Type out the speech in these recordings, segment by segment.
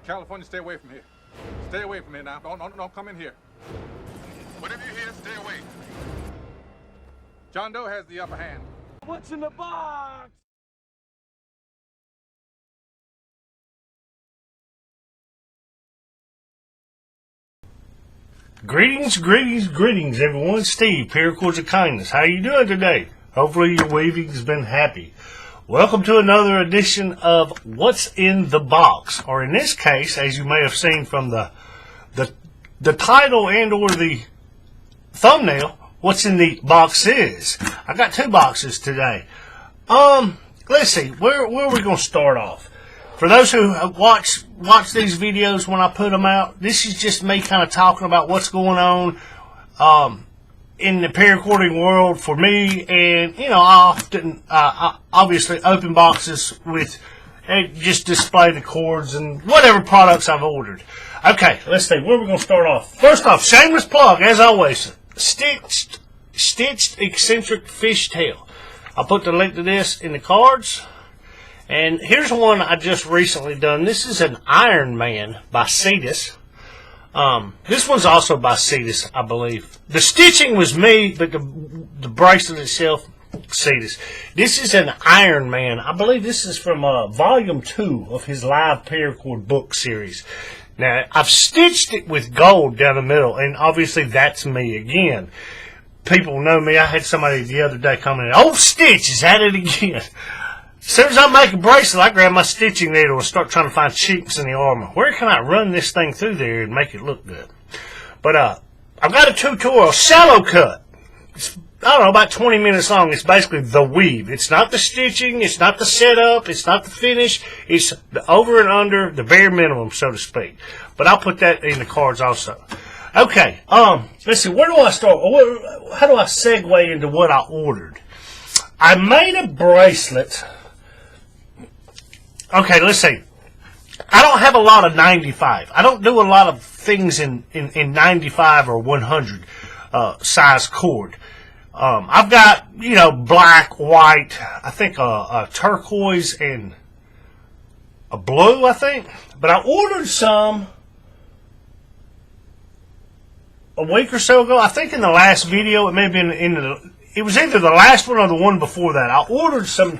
California, stay away from here. Stay away from here now. Don't come in here. Whatever you hear, stay away. John Doe has the upper hand. What's in the box? Greetings, everyone. Steve, Paracord's of Kindness. How you doing today? Hopefully your weaving's been happy. Welcome to another edition of What's in the Box, or in this case, as you may have seen from the title and or the thumbnail, what's in the box is. I got two boxes today. Let's see, where are we going to start off? For those who watch these videos when I put them out, this is just me kind of talking about what's going on in the paracording world for me. And, you know, I often, obviously open boxes with, and just display the cords and whatever products I've ordered. Okay, let's see, where are we going to start off? First off, shameless plug, as always, stitched Eccentric Fishtail. I'll put the link to this in the cards. And here's one I just recently done. This is an Iron Man by Cetus. This one's also by Cetus, I believe. The stitching was me, but the bracelet itself, Cetus. This is an Iron Man. I believe this is from Volume 2 of his live Paracord book series. Now, I've stitched it with gold down the middle, and obviously that's me again. People know me. I had somebody the other day comment, "Old Stitch is at it again." As soon as I make a bracelet, I grab my stitching needle and start trying to find chinks in the armor. Where can I run this thing through there and make it look good? But I've got a tutorial, shallow cut. It's, I don't know, about 20 minutes long. It's basically the weave. It's not the stitching. It's not the setup. It's not the finish. It's the over and under, the bare minimum, so to speak. But I'll put that in the cards also. Okay, let's see. Where do I start? How do I segue into what I ordered? I made a bracelet. Okay, let's see. I don't have a lot of 95. I don't do a lot of things in 95 or 100 size cord. I've got, you know, black, white, I think a turquoise and a blue, I think. But I ordered some a week or so ago. I think in the last video, it may have been it was either the last one or the one before that. I ordered some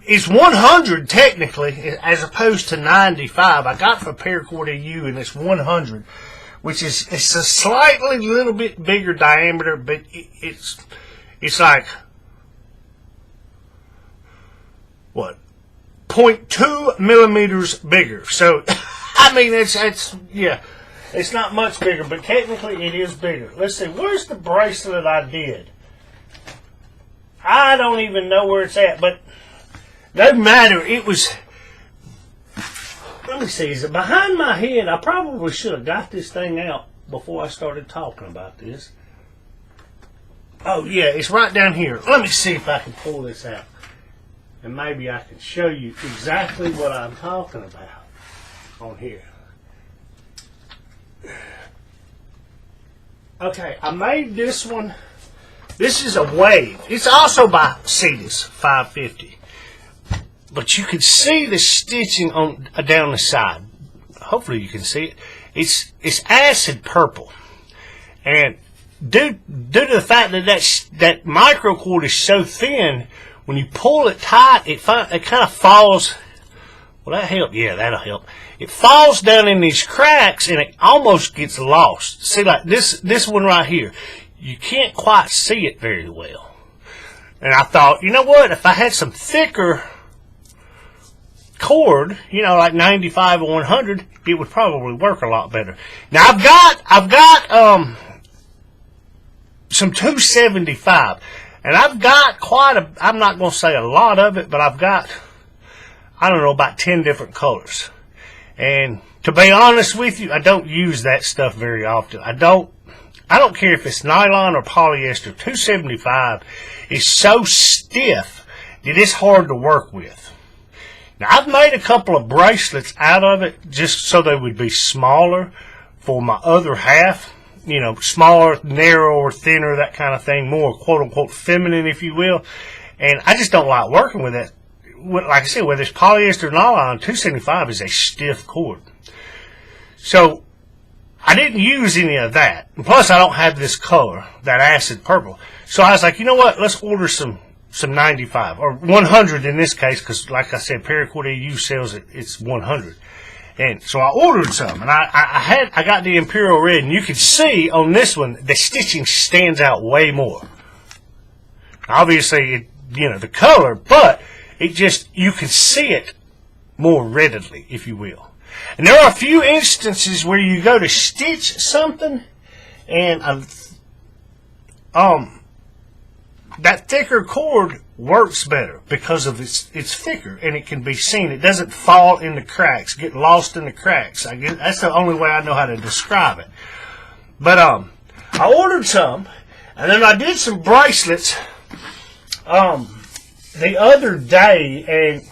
it's 100 technically, as opposed to 95. I got for Paracord EU, and it's 100, which is, it's a slightly little bit bigger diameter, but it's like, what, 0.2 millimeters bigger. So, I mean, yeah, it's not much bigger, but technically it is bigger. Let's see, where's the bracelet I did? I don't even know where it's at, but no matter, it was, let me see, is it behind my head? I probably should have got this thing out before I started talking about this. Oh yeah, it's right down here. Let me see if I can pull this out. And maybe I can show you exactly what I'm talking about on here. Okay, I made this one. This is a wave. It's also by Cetus 550. But you can see the stitching on down the side. Hopefully you can see it. It's acid purple, and due to the fact that that micro cord is so thin, when you pull it tight, it kind of falls. Will that help? Yeah, that'll help. It falls down in these cracks, and it almost gets lost. See, like this one right here, you can't quite see it very well. And I thought, you know what? If I had some thicker cord, you know, like 95 or 100, it would probably work a lot better. Now I've got some 275, and I've got quite a, I'm not going to say a lot of it, but I've got, I don't know, about 10 different colors. And to be honest with you, I don't use that stuff very often. I don't care if it's nylon or polyester. 275 is so stiff that it's hard to work with. Now, I've made a couple of bracelets out of it just so they would be smaller for my other half. You know, smaller, narrower, thinner, that kind of thing. More quote-unquote feminine, if you will. And I just don't like working with like I said, whether it's polyester or nylon, 275 is a stiff cord. So I didn't use any of that. And plus, I don't have this color, that acid purple. So I was like, you know what? Let's order some 95 or 100 in this case, because like I said, Paracord EU sells it. It's 100. And so I ordered some, and I got the Imperial Red, and you can see on this one the stitching stands out way more. Obviously, the color, but it just, you can see it more readily, if you will. And there are a few instances where you go to stitch something, and that thicker cord works better because of it's thicker and it can be seen. It doesn't fall in the cracks, get lost in the cracks. I guess that's the only way I know how to describe it. But I ordered some, and then I did some bracelets the other day, and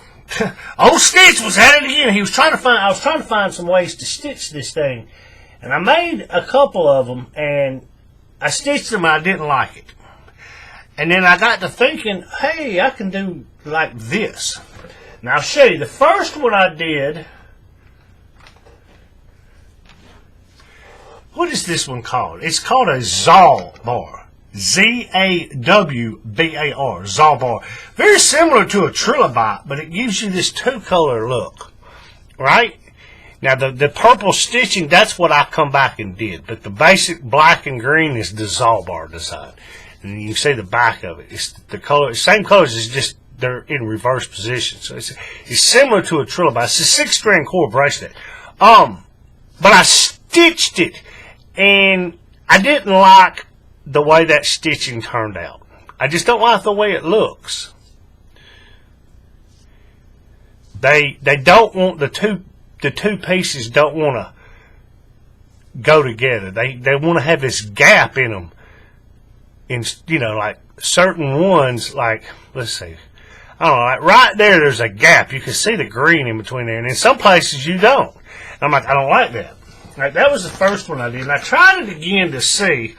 old Stitch was at it again. I was trying to find some ways to stitch this thing, and I made a couple of them, and I stitched them, and I didn't like it. And then I got to thinking, hey, I can do like this. Now I'll show you. The first one I did, what is this one called? It's called a Zaw bar. Z-A-W-B-A-R, Zaw bar. Very similar to a trilobite, but it gives you this two-color look, right? Now, the purple stitching, that's what I come back and did. But the basic black and green is the Zaw bar design. And you can see the back of it. It's the color, same colors, it's just they're in reverse position. So it's similar to a trilobite. It's a 6-strand cord bracelet. But I stitched it, and I didn't like the way that stitching turned out. I just don't like the way it looks. They don't want the two pieces don't want to go together. They want to have this gap in them. In like certain ones, like let's see, I don't know, like right there's a gap. You can see the green in between there, and in some places you don't. And I'm like, I don't like that. Like, that was the first one I did, and I tried it again to see.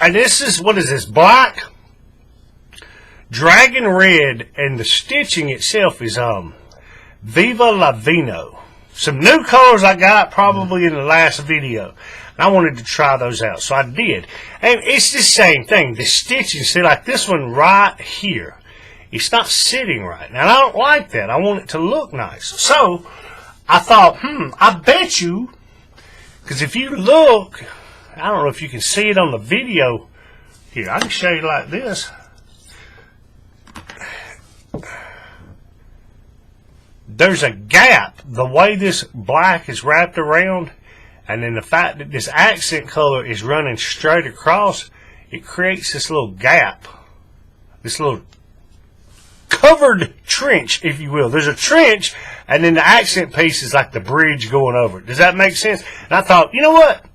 And this is, what is this, black, dragon red, and the stitching itself is Viva La Vino. Some new colors I got probably in the last video. And I wanted to try those out, so I did. And it's the same thing. The stitching, see, like this one right here, it's not sitting right. Now, I don't like that. I want it to look nice. So I thought, I bet you, because if you look, I don't know if you can see it on the video. Here, I can show you like this. There's a gap. The way this black is wrapped around, and then the fact that this accent color is running straight across, it creates this little gap. This little covered trench, if you will. There's a trench, and then the accent piece is like the bridge going over it. Does that make sense? And I thought, you know what?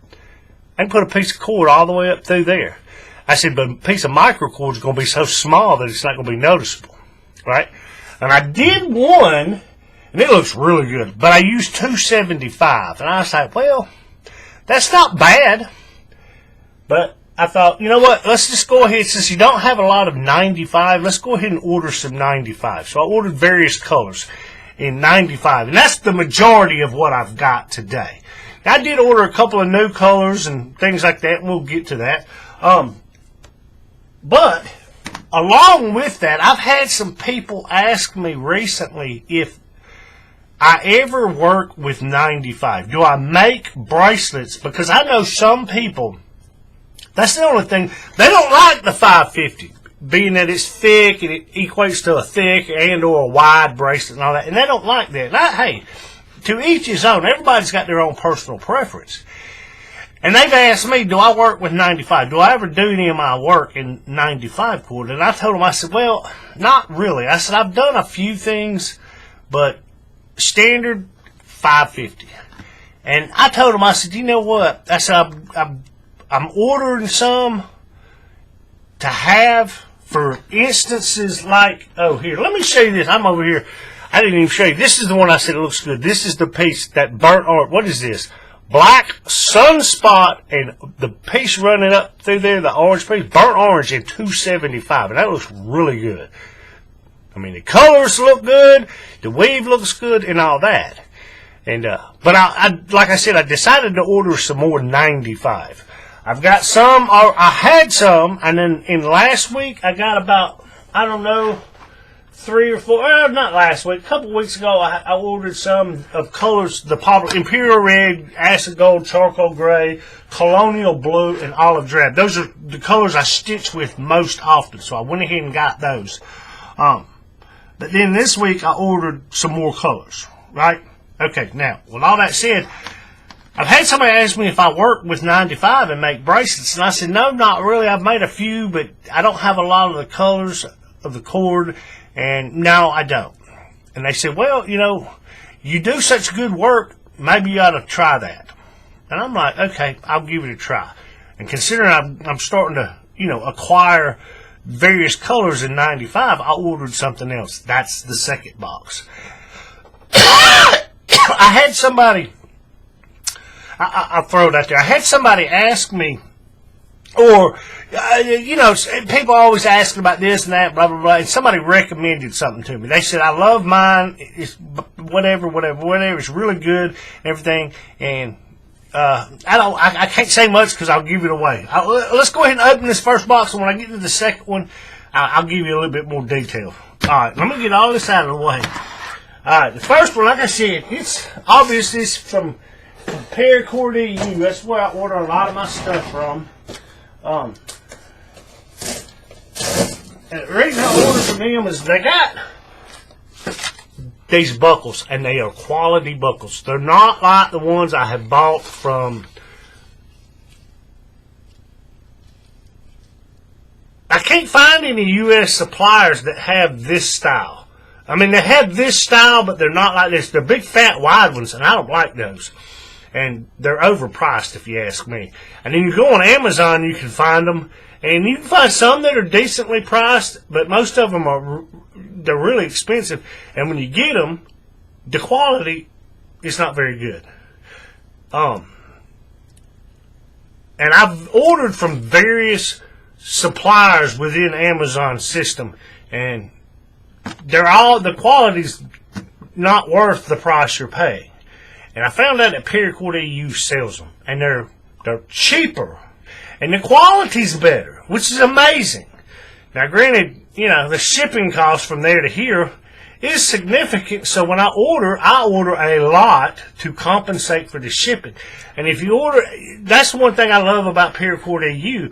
I can put a piece of cord all the way up through there. I said, but a piece of microcord is going to be so small that it's not going to be noticeable, right? And I did one, and it looks really good, but I used 275, and I was like, well, that's not bad. But I thought, you know what? Let's just go ahead, since you don't have a lot of 95, let's go ahead and order some 95. So I ordered various colors in 95, and that's the majority of what I've got today. Now, I did order a couple of new colors and things like that, and we'll get to that. But along with that, I've had some people ask me recently if I ever work with 95. Do I make bracelets? Because I know some people, that's the only thing, they don't like the 550, being that it's thick and it equates to a thick and or a wide bracelet and all that, and they don't like that. Now, hey, to each his own. Everybody's got their own personal preference. And they've asked me, do I work with 95? Do I ever do any of my work in 95 cord? And I told them, I said, well, not really. I said, I've done a few things, but standard 550. And I told them, I said, you know what? I said, I'm ordering some to have for instances like, oh, here, let me show you this. I'm over here. I didn't even show you. This is the one I said it looks good. This is the piece, that burnt orange. What is this? Black sunspot, and the piece running up through there, the orange piece, burnt orange in 275. And that looks really good. I mean, the colors look good, the weave looks good, and all that. And but like I said, I decided to order some more 95. I've got some, or I had some, and then in last week I got about, I don't know, 3 or 4. Not last week. A couple weeks ago, I ordered some of colors: the popular Imperial Red, Acid Gold, Charcoal Gray, Colonial Blue, and Olive Drab. Those are the colors I stitch with most often, so I went ahead and got those. But then this week I ordered some more colors. Right? Okay. Now, with all that said, I've had somebody ask me if I work with 95 and make bracelets, and I said no, not really. I've made a few, but I don't have a lot of the colors of the cord. And no, I don't. And they said, well, you know, you do such good work, maybe you ought to try that. And I'm like, okay, I'll give it a try. And considering I'm starting to, you know, acquire various colors in 95, I ordered something else. That's the second box. I had somebody, I'll throw it out there. I had somebody ask me, or, you know, people always asking about this and that, blah, blah, blah. And somebody recommended something to me. They said, I love mine. It's whatever. It's really good and everything. And I can't say much because I'll give it away. Let's go ahead and open this first box. And when I get to the second one, I'll give you a little bit more detail. All right, let me get all this out of the way. All right, the first one, like I said, it's obvious. It's from Paracord EU. That's where I order a lot of my stuff from. And the reason I ordered from them is they got these buckles, and they are quality buckles. They're not like the ones I have bought from. I can't find any U.S. suppliers that have this style. I mean, they have this style, but they're not like this. They're big, fat, wide ones, and I don't like those. And they're overpriced, if you ask me. And then you go on Amazon, you can find them. And you can find some that are decently priced, but most of them they're really expensive. And when you get them, the quality is not very good. And I've ordered from various suppliers within Amazon system, and the quality's not worth the price you're paying. And I found out that Paracord EU sells them, and they're cheaper, and the quality's better, which is amazing. Now, granted, you know, the shipping cost from there to here is significant, so when I order a lot to compensate for the shipping. And if you order, that's one thing I love about Paracord EU.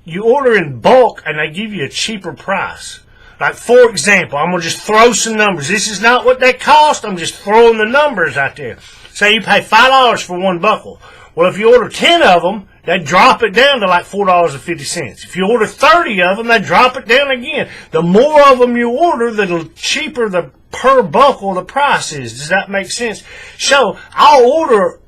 You order in bulk, and they give you a cheaper price. Like, for example, I'm going to just throw some numbers. This is not what they cost. I'm just throwing the numbers out there. Say you pay $5 for one buckle. Well, if you order 10 of them, they drop it down to like $4.50. If you order 30 of them, they drop it down again. The more of them you order, the cheaper the per buckle the price is. Does that make sense? So, I'll order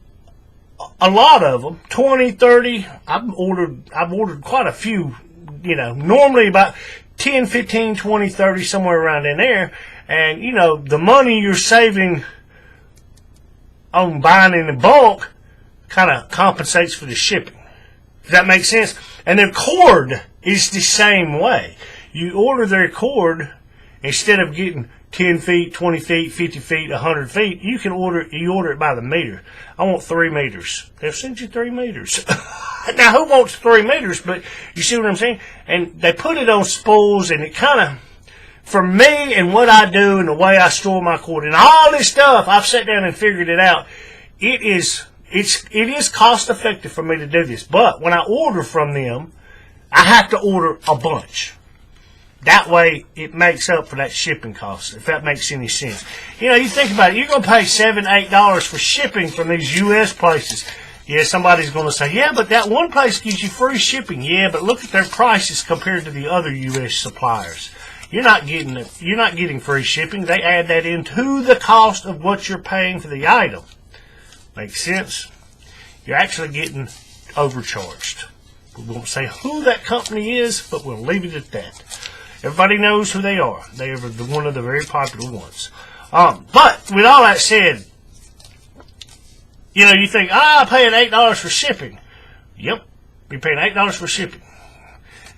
a lot of them, 20, 30. I've ordered quite a few, you know, normally about 10, 15, 20, 30, somewhere around in there. And, you know, the money you're saving on buying in bulk kind of compensates for the shipping. Does that make sense? And their cord is the same way. You order their cord, instead of getting 10 feet, 20 feet, 50 feet, 100 feet, you order it by the meter. I want 3 meters. They'll send you 3 meters. Now, who wants 3 meters? But you see what I'm saying? And they put it on spools, and it kind of, for me and what I do and the way I store my cord and all this stuff, I've sat down and figured it out. It is cost effective for me to do this. But when I order from them, I have to order a bunch. That way, it makes up for that shipping cost, if that makes any sense. You know, you think about it, you're going to pay $7, $8 for shipping from these U.S. places. Yeah, somebody's going to say, yeah, but that one place gives you free shipping. Yeah, but look at their prices compared to the other U.S. suppliers. You're not getting free shipping. They add that into the cost of what you're paying for the item. Makes sense? You're actually getting overcharged. We won't say who that company is, but we'll leave it at that. Everybody knows who they are. They are one of the very popular ones. But with all that said, you know, you think, I'm paying $8 for shipping. Yep, you're paying $8 for shipping.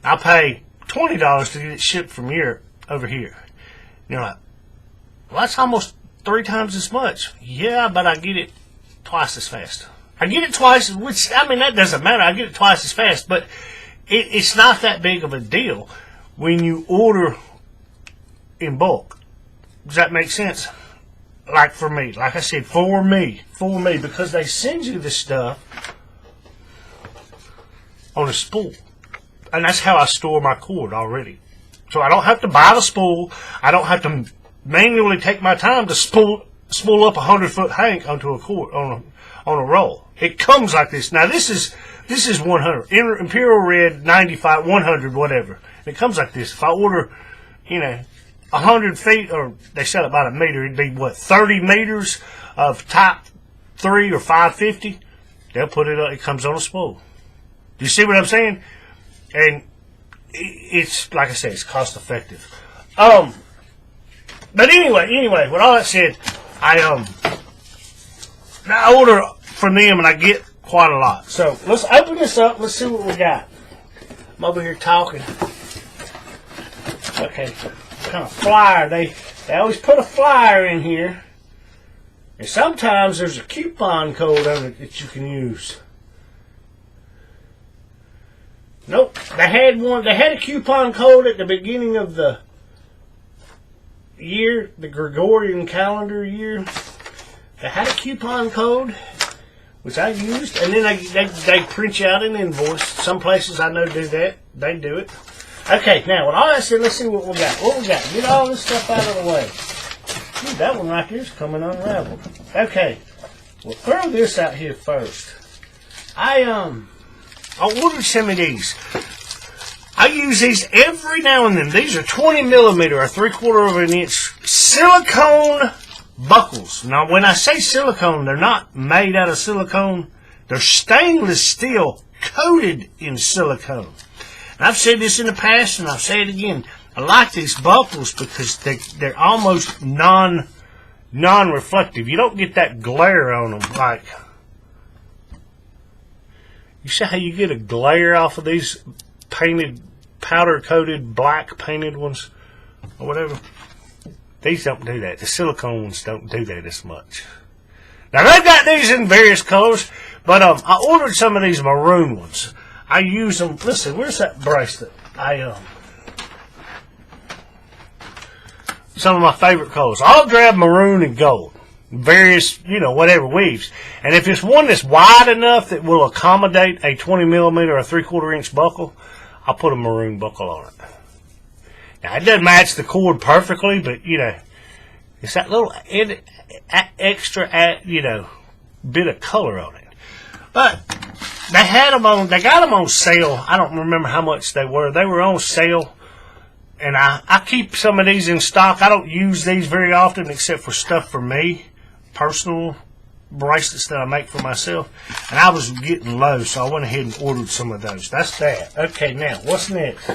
I pay $20 to get it shipped from here over here. You're like, well, that's almost 3 times as much. Yeah, but I get it twice as fast. I get it twice, which, I mean, that doesn't matter. I get it twice as fast, but it's not that big of a deal when you order in bulk. Does that make sense? Like for me, like I said, for me, because they send you the stuff on a spool. And that's how I store my cord already. So I don't have to buy the spool. I don't have to manually take my time to spool up a 100-foot hank onto a cord on a roll. It comes like this. Now this is 100 Imperial Red 95 100 whatever. It comes like this. If I order, 100 feet, or they said about a meter, it'd be what, 30 meters of type 3 or 550. They'll put it up. It comes on a spool. Do you see what I'm saying? And it's, like I said, it's cost effective. But anyway, with all that said, I order from them and I get quite a lot. So let's open this up. Let's see what we got. I'm over here talking. Okay, kind of flyer. They always put a flyer in here, and sometimes there's a coupon code on it that you can use. Nope, they had one. They had a coupon code at the beginning of the year, the Gregorian calendar year. They had a coupon code, which I used, and then they print you out an invoice. Some places I know do that. They do it. Okay, now with all that said, let's see what we got. What we got? Get all this stuff out of the way. Ooh, that one right here is coming unraveled. Okay, we'll throw this out here first. I ordered some of these. I use these every now and then. These are 20 millimeter or 3/4 of an inch silicone buckles. Now, when I say silicone, they're not made out of silicone. They're stainless steel coated in silicone. And I've said this in the past, and I'll say it again. I like these buckles because they're almost non-reflective. You don't get that glare on them like. You see how you get a glare off of these painted, powder-coated, black painted ones? Or whatever. These don't do that. The silicone ones don't do that as much. Now, they've got these in various colors, but I ordered some of these maroon ones. I use them. Listen, where's that bracelet? Some of my favorite colors. I'll grab maroon and gold. Various, whatever weaves. And if it's one that's wide enough that will accommodate a 20 millimeter or 3/4 inch buckle, I'll put a maroon buckle on it. Now, it doesn't match the cord perfectly, but, it's that little extra, bit of color on it. But they got them on sale. I don't remember how much they were. They were on sale. And I keep some of these in stock. I don't use these very often except for stuff for me. Personal bracelets that I make for myself. And I was getting low, so I went ahead and ordered some of those. That's that. Okay, now, what's next?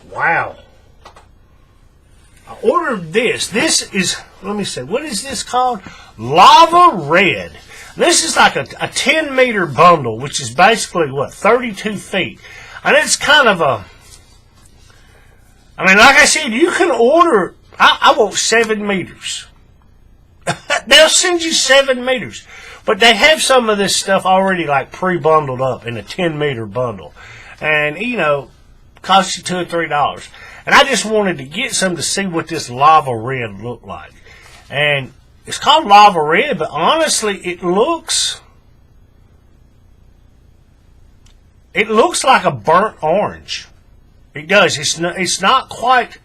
Wow. I ordered this. This is, let me see, what is this called? Lava Red. This is like a 10-meter bundle, which is basically, 32 feet. And it's kind of like I said, you can order, I want 7 meters. They'll send you 7 meters. But they have some of this stuff already like pre-bundled up in a 10-meter bundle. And, costs you $2 or $3. And I just wanted to get some to see what this Lava Red looked like. And it's called Lava Red, but honestly, it looks like a burnt orange. It does. It's not quite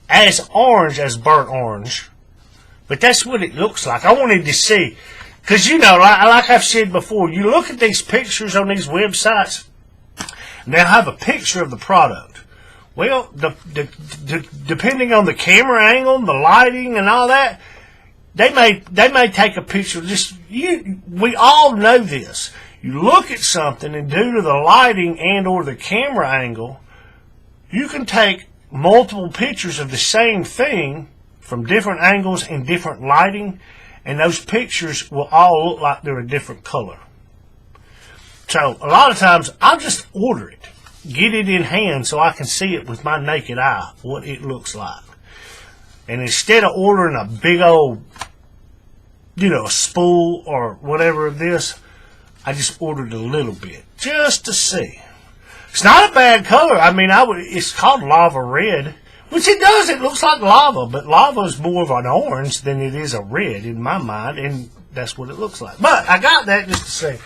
as orange as burnt orange, but that's what it looks like. I wanted to see, because like I've said before, you look at these pictures on these websites, and they'll have a picture of the product. Well, depending on the camera angle, the lighting, and all that, they may take a picture. We all know this. You look at something, and due to the lighting and or the camera angle, you can take multiple pictures of the same thing from different angles and different lighting, and those pictures will all look like they're a different color. So a lot of times I'll just order it. get it in hand so I can see it with my naked eye, what it looks like. And instead of ordering a big old, a spool or whatever of this, I just ordered a little bit just to see. It's not a bad color. I mean, it's called lava red, which it does. It looks like lava, but lava is more of an orange than it is a red in my mind, and that's what it looks like. But I got that just to say.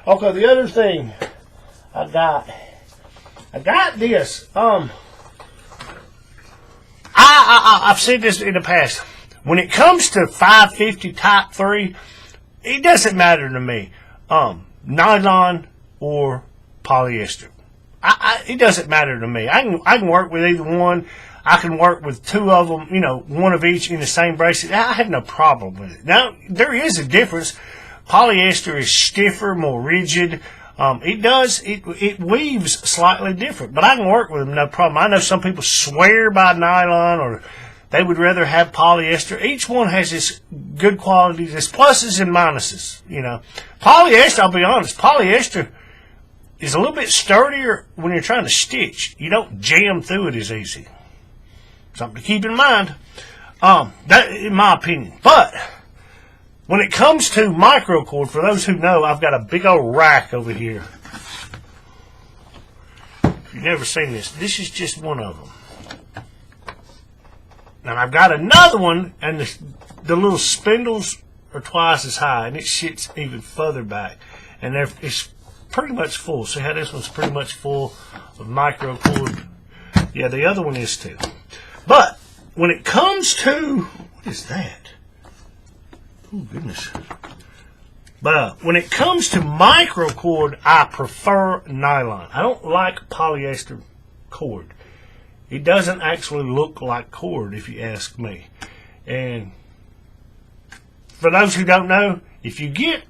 Okay, the other thing I got this. I've said this in the past. When it comes to 550 Type 3, it doesn't matter to me. Nylon or polyester. It doesn't matter to me. I can work with either one. I can work with two of them, one of each in the same bracelet. I have no problem with it. Now, there is a difference. Polyester is stiffer, more rigid. It weaves slightly different, but I can work with them, no problem. I know some people swear by nylon, or they would rather have polyester. Each one has its good qualities, its pluses and minuses, Polyester, I'll be honest, polyester is a little bit sturdier when you're trying to stitch. You don't jam through it as easy. Something to keep in mind. That, in my opinion. But when it comes to microcord, for those who know, I've got a big old rack over here. If you've never seen this, this is just one of them. And I've got another one, and the little spindles are twice as high, and it sits even further back. And it's pretty much full. See how this one's pretty much full of microcord? Yeah, the other one is too. But when it comes to, what is that? Oh, goodness. But when it comes to microcord, I prefer nylon. I don't like polyester cord. It doesn't actually look like cord, if you ask me. And for those who don't know, if you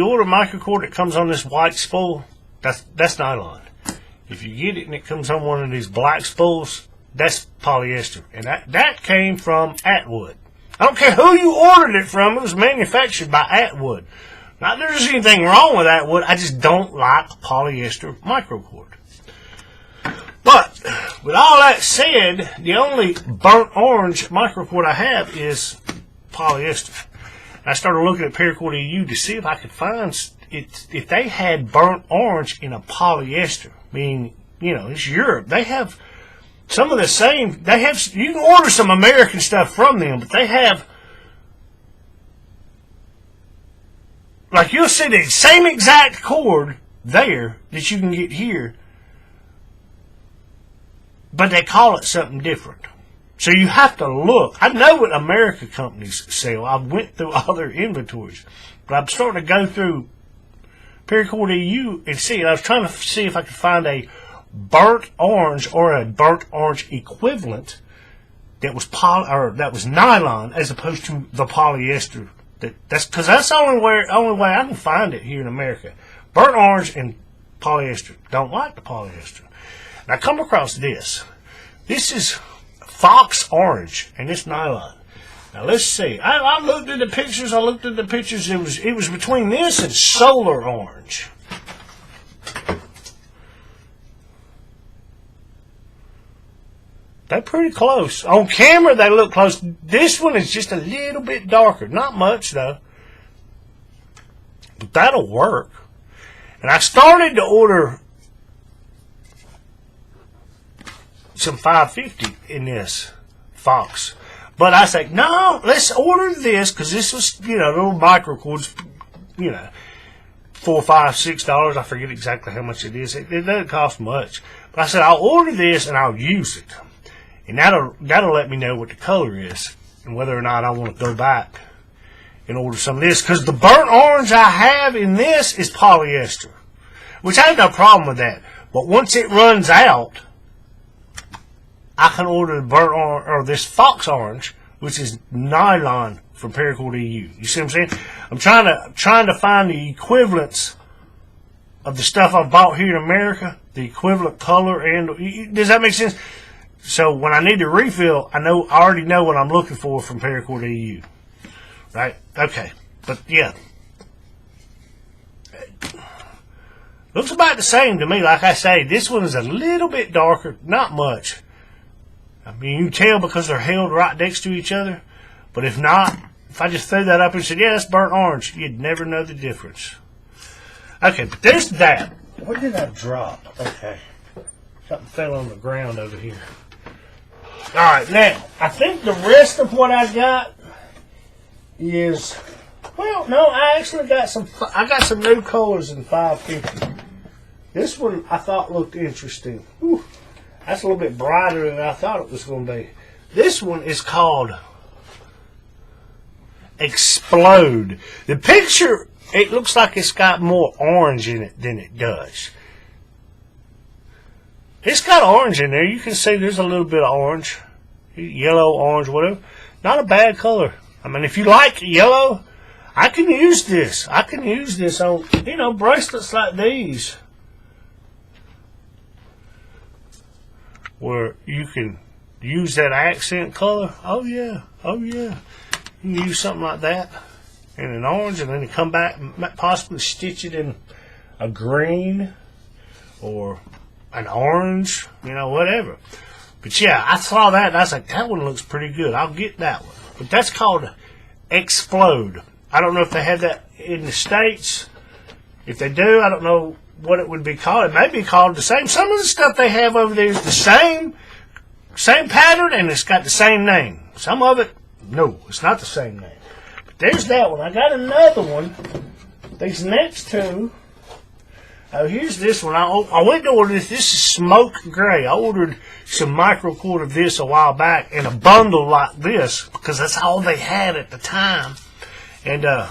order microcord that comes on this white spool, that's nylon. If you get it and it comes on one of these black spools, that's polyester. And that came from Atwood. I don't care who you ordered it from, it was manufactured by Atwood. Not that there's anything wrong with Atwood, I just don't like polyester microcord. But with all that said, the only burnt orange microcord I have is polyester. I started looking at Paracord EU to see if I could find if they had burnt orange in a polyester. Meaning, it's Europe. They have some of the same. You can order some American stuff from them, but they have, like, you'll see the same exact cord there that you can get here, but they call it something different. So you have to look. I know what American companies sell. I went through all their inventories, but I'm starting to go through Paracord EU and see. I was trying to see if I could find a burnt orange or a burnt orange equivalent that was nylon as opposed to the polyester. That's because that's the only way I can find it here in America. Burnt orange and polyester. Don't like the polyester. And I come across this. This is Fox Orange, and it's nylon. Now let's see. I looked at the pictures. It was between this and Solar Orange. They're pretty close. On camera, they look close. This one is just a little bit darker. Not much, though. But that'll work. And I started to order some 550 in this Fox. But I said, no, let's order this, because this was, little microcords, $4, $5, $6. I forget exactly how much it is. It doesn't cost much. But I said, I'll order this and I'll use it. And that'll let me know what the color is and whether or not I want to go back and order some of this. Because the burnt orange I have in this is polyester, which I have no problem with that. But once it runs out, I can order the burnt orange, or this Fox Orange, which is nylon from Paracord EU. You see what I'm saying? I'm trying to find the equivalents of the stuff I bought here in America, the equivalent color, and does that make sense? So when I need to refill, I already know what I'm looking for from Paracord EU. Right? Okay. But yeah. Looks about the same to me. Like I say, this one is a little bit darker, not much. I mean, you can tell because they're held right next to each other. But if not, if I just threw that up and said, yeah, that's burnt orange, you'd never know the difference. Okay, but there's that. What did I drop? Okay. Something fell on the ground over here. Alright, now, I think the rest of what I got is... Well, no, I actually got some new colors in 550. This one I thought looked interesting. Whew, that's a little bit brighter than I thought it was going to be. This one is called Explode. The picture, it looks like it's got more orange in it than it does. It's got orange in there. You can see there's a little bit of orange. Yellow, orange, whatever. Not a bad color. I mean, if you like yellow, I can use this. I can use this on, you know, bracelets like these. Where you can use that accent color. Oh, yeah. Oh, yeah. You can use something like that in an orange, and then you come back and possibly stitch it in a green or an orange, you know, whatever. But yeah, I saw that and I was like, that one looks pretty good. I'll get that one. But that's called Explode. I don't know if they have that in the States. If they do, I don't know what it would be called. It may be called the same. Some of the stuff they have over there is the same pattern, and it's got the same name. Some of it, no, it's not the same name. But there's that one. I got another one. These next two. Oh, here's this one. I went to order this. This is Smoke Gray. I ordered some microcord of this a while back in a bundle like this because that's all they had at the time. And I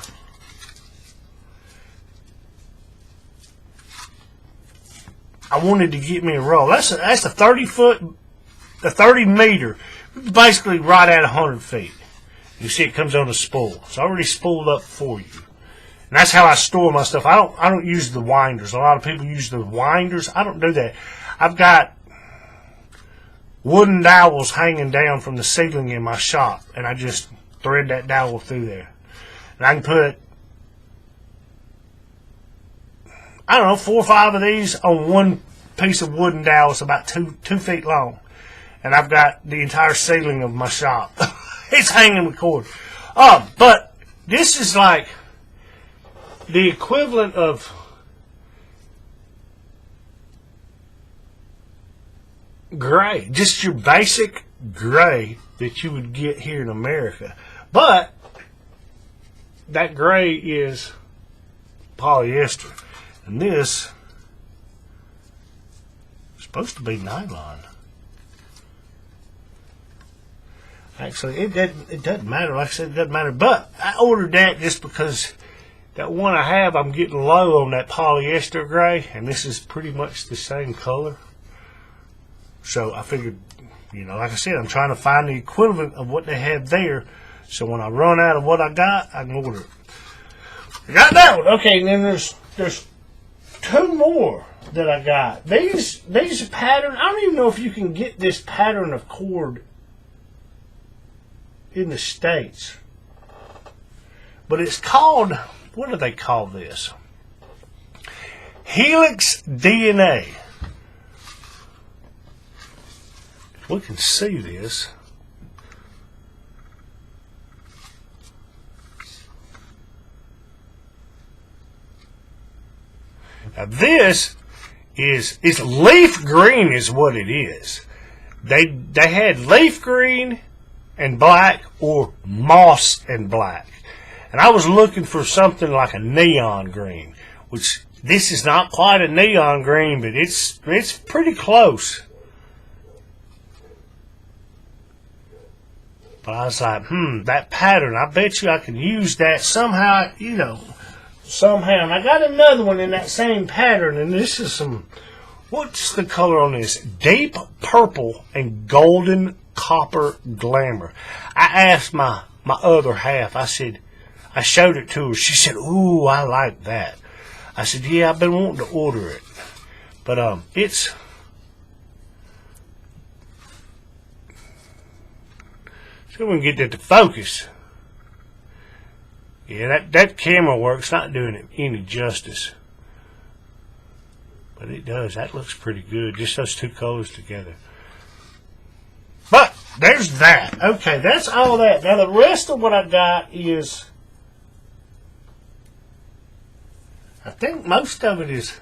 wanted to get me a roll. That's a 30 meter, basically right at 100 feet. You see, it comes on a spool. It's already spooled up for you. And that's how I store my stuff. I don't use the winders. A lot of people use the winders. I don't do that. I've got wooden dowels hanging down from the ceiling in my shop, and I just thread that dowel through there. And I can put, I don't know, 4 or 5 of these on one piece of wooden dowel. It's about 2 feet long. And I've got the entire ceiling of my shop. It's hanging with cord. But this is like the equivalent of gray. Just your basic gray that you would get here in America. But that gray is polyester. And this is supposed to be nylon. Actually, it doesn't matter. Like I said, it doesn't matter. But I ordered that just because that one I have, I'm getting low on that polyester gray. And this is pretty much the same color. So I figured, you know, like I said, I'm trying to find the equivalent of what they have there. So when I run out of what I got, I can order it. I got that one. Okay, and then there's 2 more that I got. These pattern, I don't even know if you can get this pattern of cord in the States. But it's called, what do they call this? Helix DNA. We can see this. Now this is leaf green is what it is. They had leaf green and black or moss and black. And I was looking for something like a neon green, which this is not quite a neon green, but it's pretty close. But I was like, that pattern, I bet you I can use that somehow, you know, somehow. And I got another one in that same pattern, and this is what's the color on this? Deep purple and golden copper glamour. I asked my other half, I showed it to her. She said, ooh, I like that. I said, yeah, I've been wanting to order it. But it's, so we can get that to focus. Yeah, that camera work's not doing it any justice. But it does. That looks pretty good. Just those two colors together. But there's that. Okay, that's all that. Now the rest of what I got is, I think most of it is,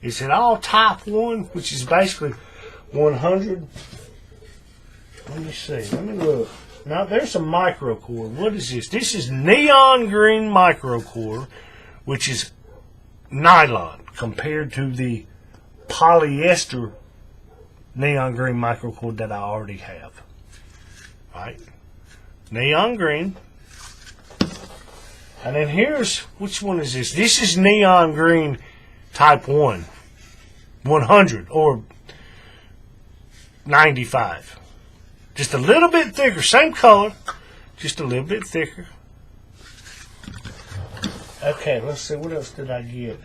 is it all type 1, which is basically 100. Let me see. Let me look. Now there's a microcord. What is this? This is neon green microcord, which is nylon compared to the polyester neon green microcord that I already have. Right? Neon green. And then here's, which one is this? This is neon green type 1. 100 or 95. Just a little bit thicker. Same color. Just a little bit thicker. Okay, let's see. What else did I get?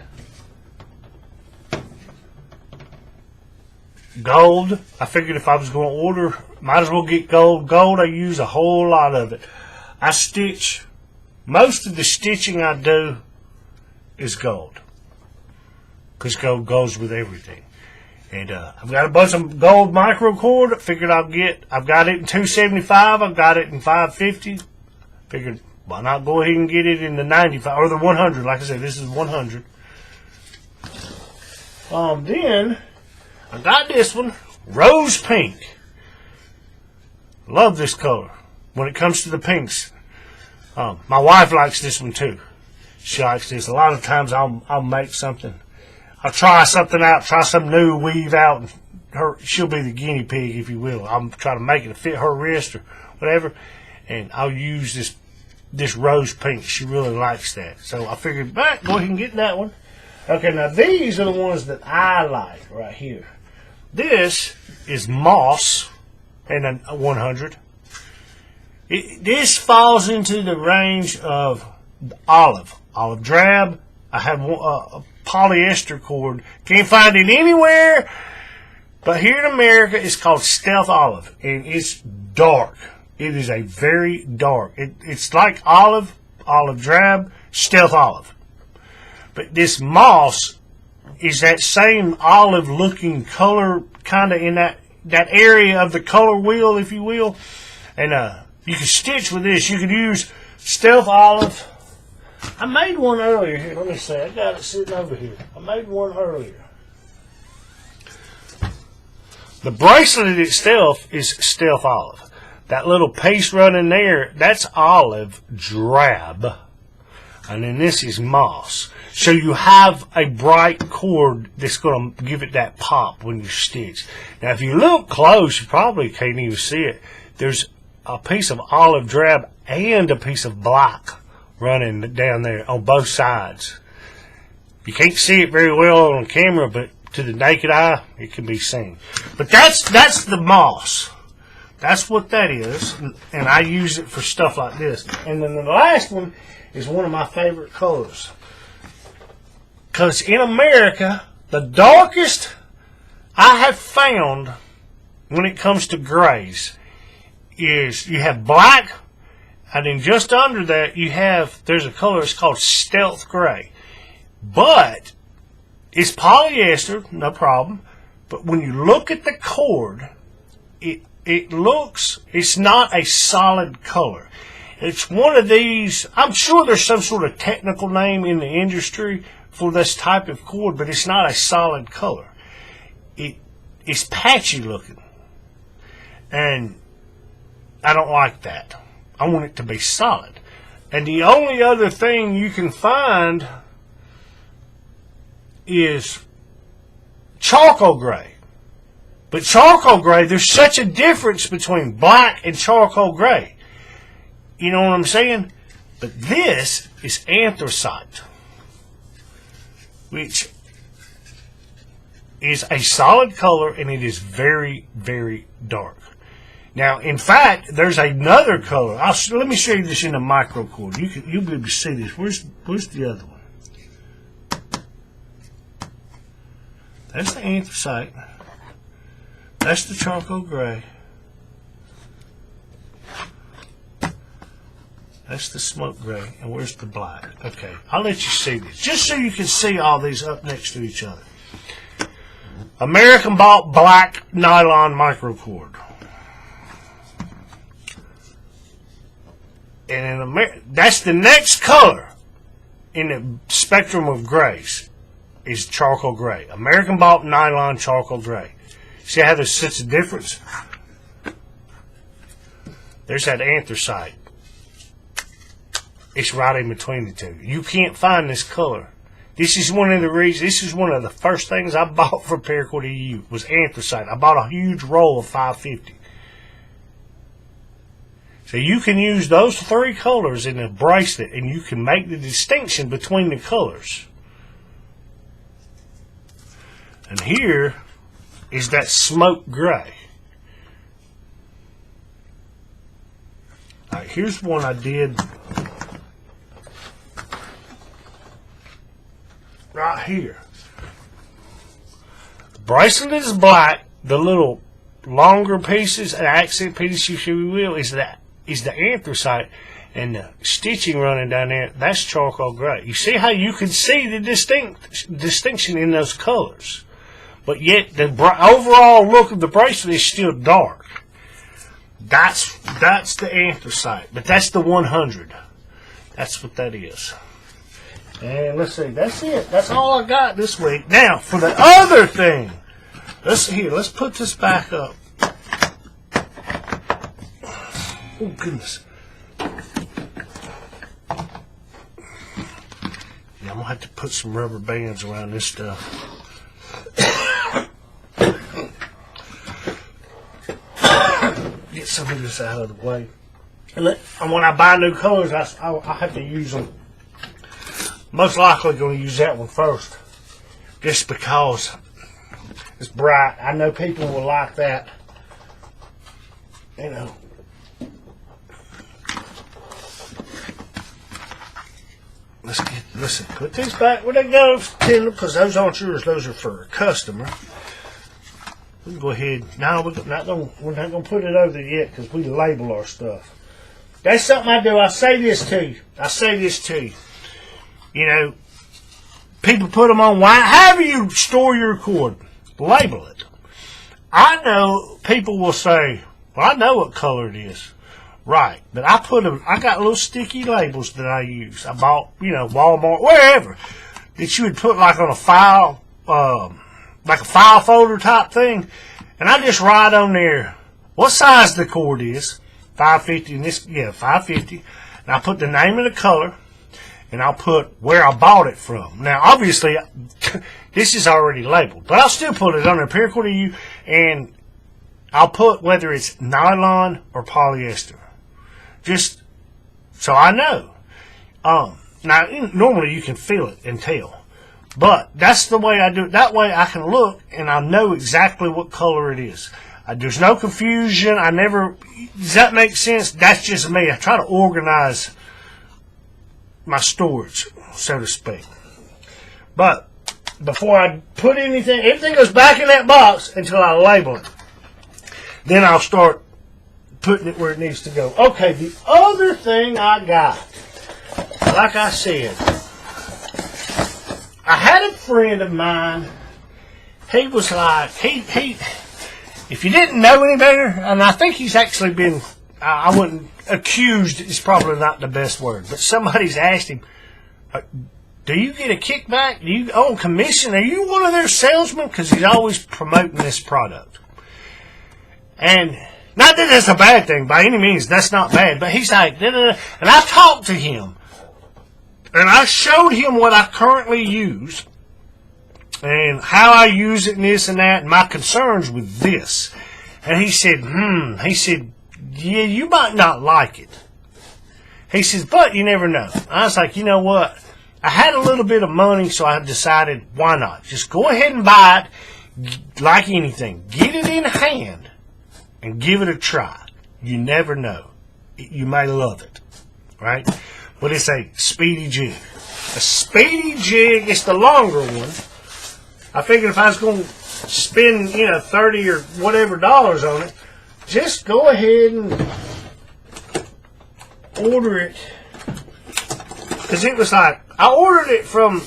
Gold. I figured if I was going to order, might as well get gold. Gold, I use a whole lot of it. I stitch. Most of the stitching I do is gold. Because gold goes with everything. And I've got a bunch of gold microcord. Figured I've got it in 275. I've got it in 550. Figured, why not go ahead and get it in the 95 or the 100? Like I said, this is 100. Then I got this one, rose pink. Love this color. When it comes to the pinks, my wife likes this one too. She likes this. A lot of times I'll make something. I'll try something out, try some new weave out, and she'll be the guinea pig, if you will. I'll try to make it to fit her wrist or whatever, and I'll use this rose pink. She really likes that. So I figured, go ahead and get that one. Okay, now these are the ones that I like right here. This is moss and a 100. This falls into the range of olive drab. I have a polyester cord. Can't find it anywhere, but here in America it's called stealth olive, and it's dark. It is a very dark. It's like olive drab, stealth olive. But this moss is that same olive looking color, kind of in that area of the color wheel, if you will. And you can stitch with this. You can use stealth olive. I made one earlier here. Let me see. I got it sitting over here. I made one earlier. The bracelet itself is stealth olive. That little piece running there, that's olive drab. And then this is moss. So you have a bright cord that's going to give it that pop when you stitch. Now if you look close, you probably can't even see it. There's a piece of olive drab and a piece of black running down there on both sides. You can't see it very well on camera, but to the naked eye, it can be seen. But that's the moss. That's what that is, and I use it for stuff like this. And then the last one is one of my favorite colors. Because in America, the darkest I have found when it comes to grays is you have black, and then just under that there's a color, it's called stealth gray. But it's polyester, no problem. But when you look at the cord, it's not a solid color. It's one of these, I'm sure there's some sort of technical name in the industry for this type of cord, but it's not a solid color. It's patchy looking. And I don't like that. I want it to be solid. And the only other thing you can find is charcoal gray. But charcoal gray, there's such a difference between black and charcoal gray. You know what I'm saying? But this is anthracite, which is a solid color, and it is very, very dark. Now, in fact, there's another color. Let me show you this in a micro cord. You'll be able to see this. Where's the other one? That's the anthracite. That's the charcoal gray. That's the smoke gray. And where's the black? Okay, I'll let you see this. Just so you can see all these up next to each other. American bought black nylon microcord. And that's the next color in the spectrum of grays is charcoal gray. American bought nylon charcoal gray. See how there's such a difference? There's that anthracite. It's right in between the two. You can't find this color. This is one of the reasons. This is one of the first things I bought for Paracord EU was anthracite. I bought a huge roll of 550. So you can use those three colors in a bracelet, and you can make the distinction between the colors. And here is that smoke gray. All right, here's one I did right here. The bracelet is black. The little longer pieces, an accent piece, if you will, is the anthracite, and the stitching running down there, that's charcoal gray. You see how you can see the distinction in those colors, but yet the overall look of the bracelet is still dark. That's the anthracite, but that's the 100. That's what that is. And let's see, that's it. That's all I got this week. Now for the other thing, let's put this back up. Oh, goodness. Yeah, I'm going to have to put some rubber bands around this stuff. Get some of this out of the way. And when I buy new colors, I have to use them. Most likely going to use that one first. Just because it's bright. I know people will like that. You know. Listen, put these back where they go, because those aren't yours. Those are for a customer. We can go ahead. No, we're not going to put it over there yet because we label our stuff. That's something I do. I say this to you. You know, people put them on wine. However you store your cord, label it. I know people will say, well, I know what color it is. Right, but I got little sticky labels that I use. I bought, Walmart, wherever, that you would put like on a file, like a file folder type thing, and I just write on there what size the cord is, 550, and this, 550, and I put the name of the color, and I'll put where I bought it from. Now, obviously, this is already labeled, but I'll still put it on there, Paracord EU, and I'll put whether it's nylon or polyester. Just so I know. Now, normally you can feel it and tell. But that's the way I do it. That way I can look and I know exactly what color it is. There's no confusion. Does that make sense? That's just me. I try to organize my storage, so to speak. But before I put anything, everything goes back in that box until I label it. Then I'll start putting it where it needs to go. Okay, the other thing I got, like I said, I had a friend of mine. He was like, if you didn't know any better, and I think he's actually been, I wouldn't, accused is probably not the best word, but somebody's asked him, do you get a kickback? Do you own commission? Are you one of their salesmen? Because he's always promoting this product. And not that that's a bad thing by any means. That's not bad. But he's like, da, da, da. And I talked to him. And I showed him what I currently use. And how I use it and this and that. And my concerns with this. And he said, He said, yeah, you might not like it. He says, but you never know. I was like, you know what? I had a little bit of money, so I decided, why not? Just go ahead and buy it like anything. Get it in hand. And give it a try. You never know. You may love it. Right? But it's a speedy jig. A speedy jig is the longer one. I figured if I was going to spend, $30 or whatever dollars on it, just go ahead and order it Because it was like, I ordered it from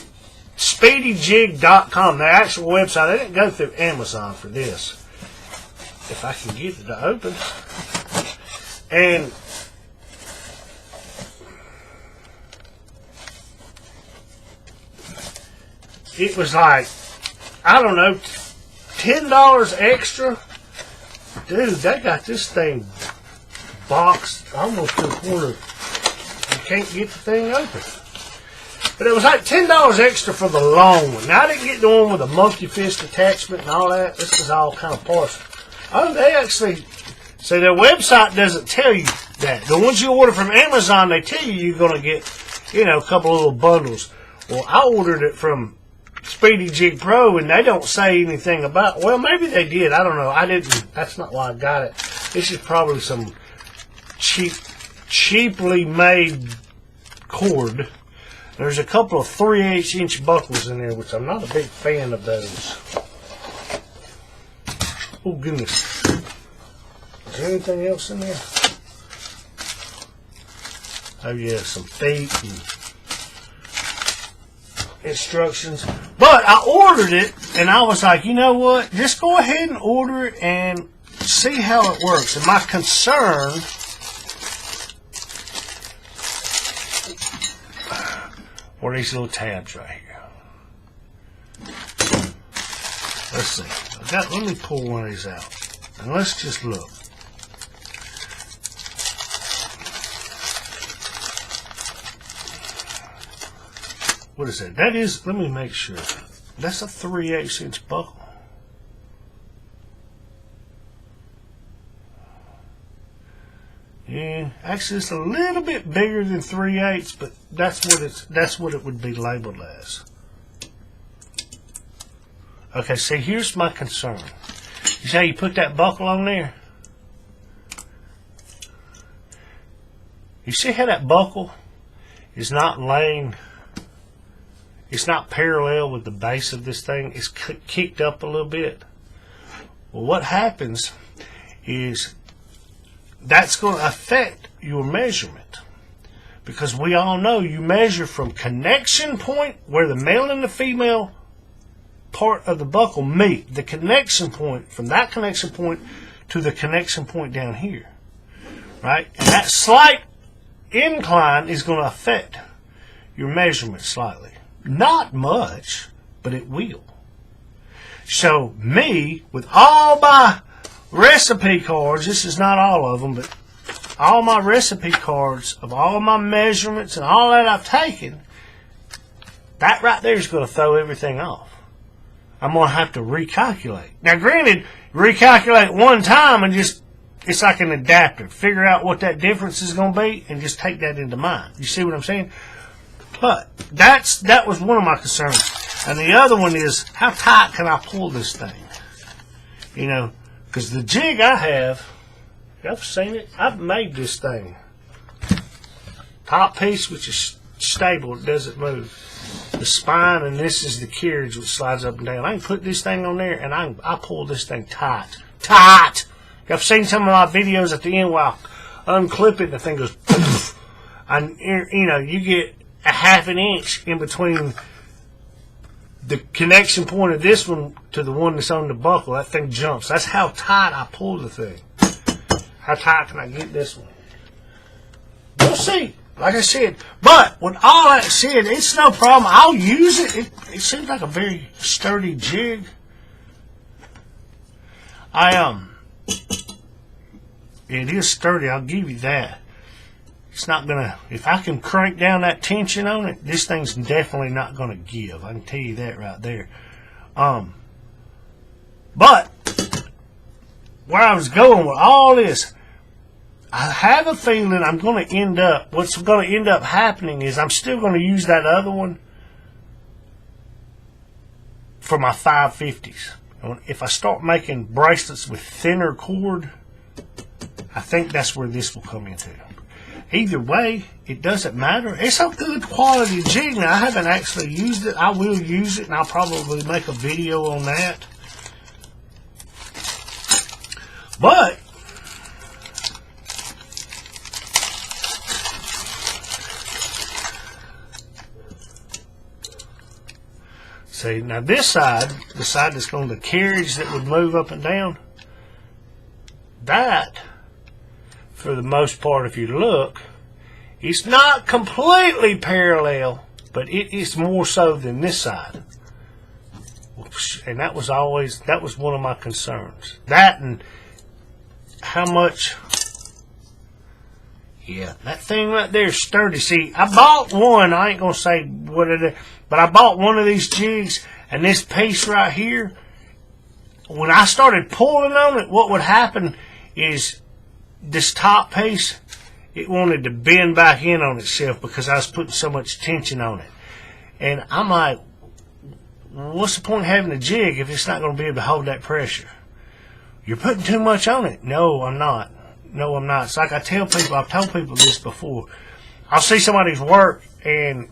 SpeedyJig.com, the actual website. I didn't go through Amazon for this. If I can get it to open. And it was like, I don't know, $10 extra. Dude, they got this thing boxed almost to the corner. You can't get the thing open. But it was like $10 extra for the long one. Now, I didn't get the one with the monkey fist attachment and all that. This is all kind of partial. Oh, they actually, see, their website doesn't tell you that. The ones you order from Amazon, they tell you you're going to get, you know, a couple of little bundles. Well, I ordered it from Speedy Jig Pro, and they don't say anything about, well, maybe they did. I don't know. I didn't. That's not why I got it. This is probably some cheaply made cord. There's a couple of 3/8 inch buckles in there, which I'm not a big fan of those. Oh, goodness. Is there anything else in there? Oh, yeah, some feet and instructions. But I ordered it, and I was like, you know what? Just go ahead and order it and see how it works. And my concern were these little tabs right here. Let's see. Let me pull one of these out. And let's just look. What is that? That is, let me make sure. That's a 3/8 inch buckle. Yeah, actually it's a little bit bigger than 3/8, but that's what it would be labeled as. Okay, see, here's my concern. You see how you put that buckle on there? You see how that buckle is not laying, it's not parallel with the base of this thing. It's kicked up a little bit. Well, what happens is that's going to affect your measurement, because we all know you measure from connection point where the male and the female part of the buckle meet, the connection point, from that connection point to the connection point down here, right? And that slight incline is going to affect your measurement slightly. Not much, but it will. So me, with all my recipe cards, this is not all of them, but all my recipe cards of all my measurements and all that I've taken, that right there is going to throw everything off. I'm going to have to recalculate. Now, granted, recalculate one time and just, it's like an adapter. Figure out what that difference is going to be and just take that into mind. You see what I'm saying? But that was one of my concerns. And the other one is, how tight can I pull this thing? You know, because the jig I have, y'all seen it? I've made this thing. Top piece, which is stable, it doesn't move. The spine, and this is the carriage which slides up and down. I can put this thing on there, and I pull this thing tight. Tight! I've seen some of my videos at the end where I unclip it, and the thing goes poof. And, you know, you get a ½ inch in between the connection point of this one to the one that's on the buckle. That thing jumps. That's how tight I pull the thing. How tight can I get this one? We'll see. Like I said, but with all that said, it's no problem. I'll use it. It seems like a very sturdy jig. It is sturdy. I'll give you that. It's not gonna. If I can crank down that tension on it, this thing's definitely not gonna give. I can tell you that right there. But where I was going with all this, I have a feeling I'm going to end up, what's going to end up happening is I'm still going to use that other one for my 550s. If I start making bracelets with thinner cord, I think that's where this will come into. Either way, it doesn't matter. It's a good quality jig. Now, I haven't actually used it. I will use it, and I'll probably make a video on that. But See, now this side, the side that's on the carriage that would move up and down, that, for the most part, if you look, it's not completely parallel, but it is more so than this side. And that was one of my concerns. That and how much, yeah, that thing right there is sturdy. See, I bought one, I ain't going to say what it is, but I bought one of these jigs, and this piece right here, when I started pulling on it, what would happen is this top piece, it wanted to bend back in on itself because I was putting so much tension on it. And I'm like, what's the point of having a jig if it's not going to be able to hold that pressure? You're putting too much on it. No, I'm not. No, I'm not. It's like I tell people, I've told people this before. I'll see somebody's work and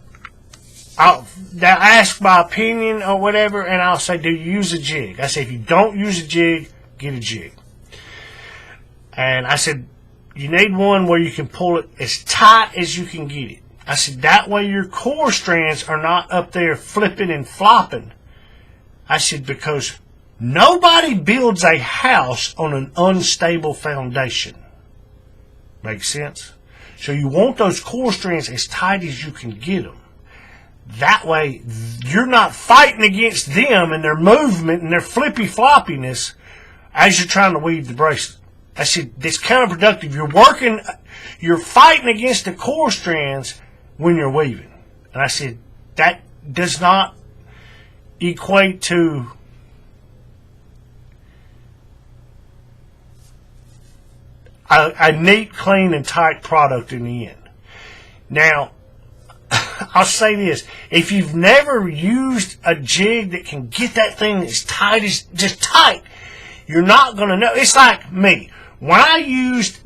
they'll ask my opinion or whatever, and I'll say, do you use a jig? I say, if you don't use a jig, get a jig. And I said, you need one where you can pull it as tight as you can get it. I said, that way your core strands are not up there flipping and flopping. I said, because nobody builds a house on an unstable foundation. Makes sense? So you want those core strands as tight as you can get them. That way you're not fighting against them and their movement and their flippy floppiness as you're trying to weave the bracelet. I said, it's counterproductive. You're fighting against the core strands when you're weaving. And I said, that does not equate to a neat, clean, and tight product in the end. Now, I'll say this. If you've never used a jig that can get that thing as tight as, just tight, you're not going to know. It's like me. When I used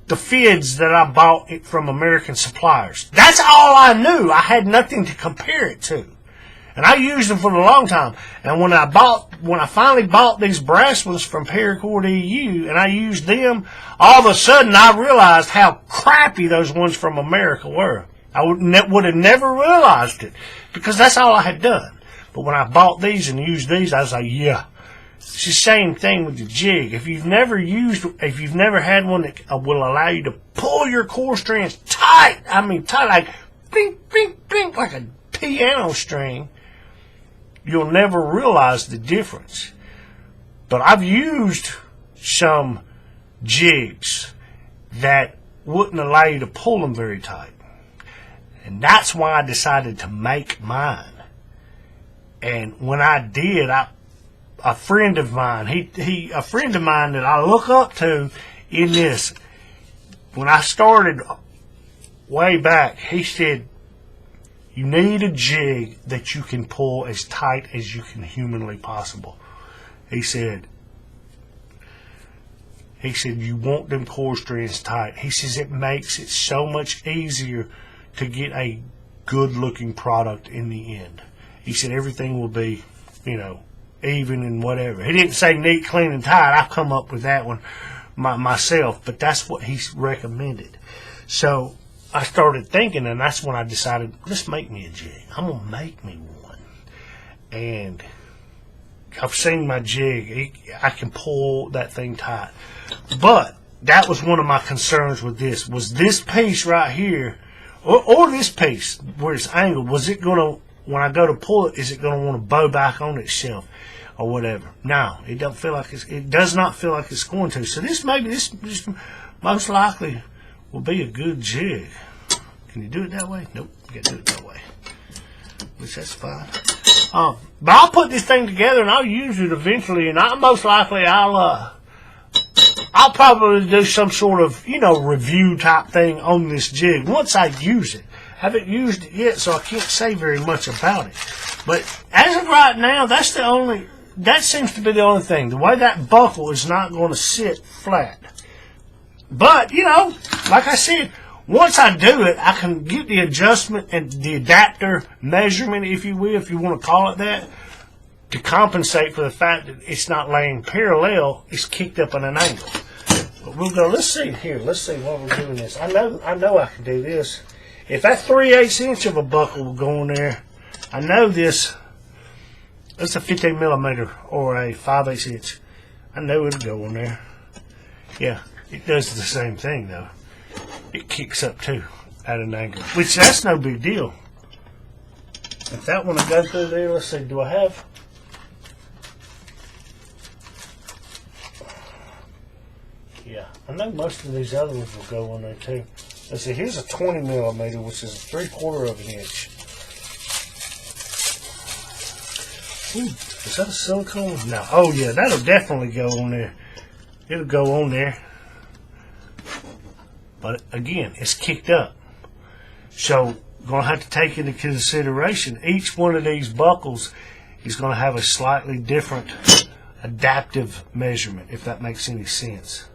the fids that I bought from American suppliers, that's all I knew. I had nothing to compare it to. And I used them for a long time. And when I finally bought these Bracelets from Paracord EU and I used them, all of a sudden I realized how crappy those ones from America were. I would have never realized it because that's all I had done. But when I bought these and used these, I was like, yeah. It's the same thing with the jig. If you've never had one that will allow you to pull your core strands tight, tight, like blink, blink, blink, like a piano string, you'll never realize the difference. But I've used some jigs that wouldn't allow you to pull them very tight. And that's why I decided to make mine. And when I did, a friend of mine that I look up to in this, when I started way back, he said, you need a jig that you can pull as tight as you can humanly possible. He said, you want them core strands tight. He says it makes it so much easier to get a good looking product in the end. He said everything will be, even and whatever. He didn't say neat, clean, and tight. I've come up with that one myself, but that's what he's recommended. So I started thinking, and that's when I decided, let's make me a jig. I'm going to make me one. And I've seen my jig. I can pull that thing tight. But that was one of my concerns with this, was this piece right here, or this piece where it's angled, was it going to, when I go to pull it, is it going to want to bow back on itself or whatever? No, it does not feel like it's going to. So this most likely will be a good jig. Can you do it that way? Nope, you got to do it that way. Which that's fine. But I'll put this thing together and I'll use it eventually, and I'll probably do some sort of, review type thing on this jig once I use it. I haven't used it yet, so I can't say very much about it. But as of right now, that seems to be the only thing. The way that buckle is not going to sit flat. But, like I said, once I do it, I can get the adjustment and the adapter measurement, if you will, if you want to call it that, to compensate for the fact that it's not laying parallel, it's kicked up at an angle. But we'll go, let's see while we're doing this. I know I can do this. If that 3/8 inch of a buckle will go in there, I know this That's a 15 millimeter or a 5/8 inch. I know it'll go on there. Yeah, it does the same thing though. It kicks up too at an angle, which that's no big deal. If that one will go through there, let's see, do I have? Yeah, I know most of these other ones will go on there too. Let's see, here's a 20 millimeter, which is 3/4 of an inch. Ooh, is that a silicone? No. Oh yeah, that'll definitely go on there. It'll go on there. But again, it's kicked up. So going to have to take into consideration each one of these buckles is going to have a slightly different adaptive measurement, if that makes any sense.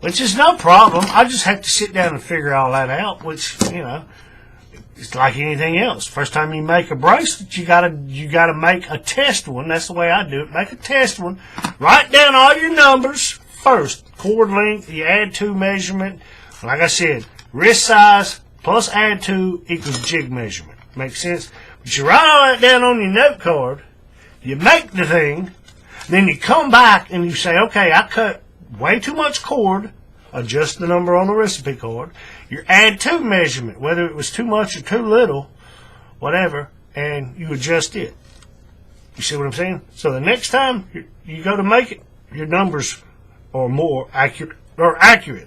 Which is no problem. I just have to sit down and figure all that out, which, you know, it's like anything else. First time you make a bracelet, you gotta make a test one. That's the way I do it. Make a test one. Write down all your numbers first. Cord length, you add to measurement. Like I said, wrist size plus add to equals jig measurement. Makes sense? But you write all that down on your note card. You make the thing. Then you come back and you say, okay, I cut way too much cord. Adjust the number on the recipe card. Your add to measurement, whether it was too much or too little, whatever, and you adjust it. You see what I'm saying? So the next time you go to make it, your numbers are more accurate,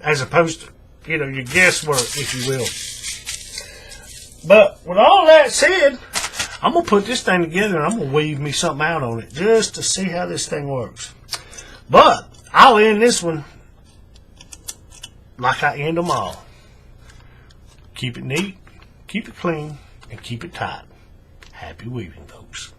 as opposed to, you know, your guesswork, if you will. But with all that said, I'm gonna put this thing together and I'm gonna weave me something out on it just to see how this thing works. But I'll end this one like I end them all. Keep it neat, keep it clean, and keep it tight. Happy weaving, folks.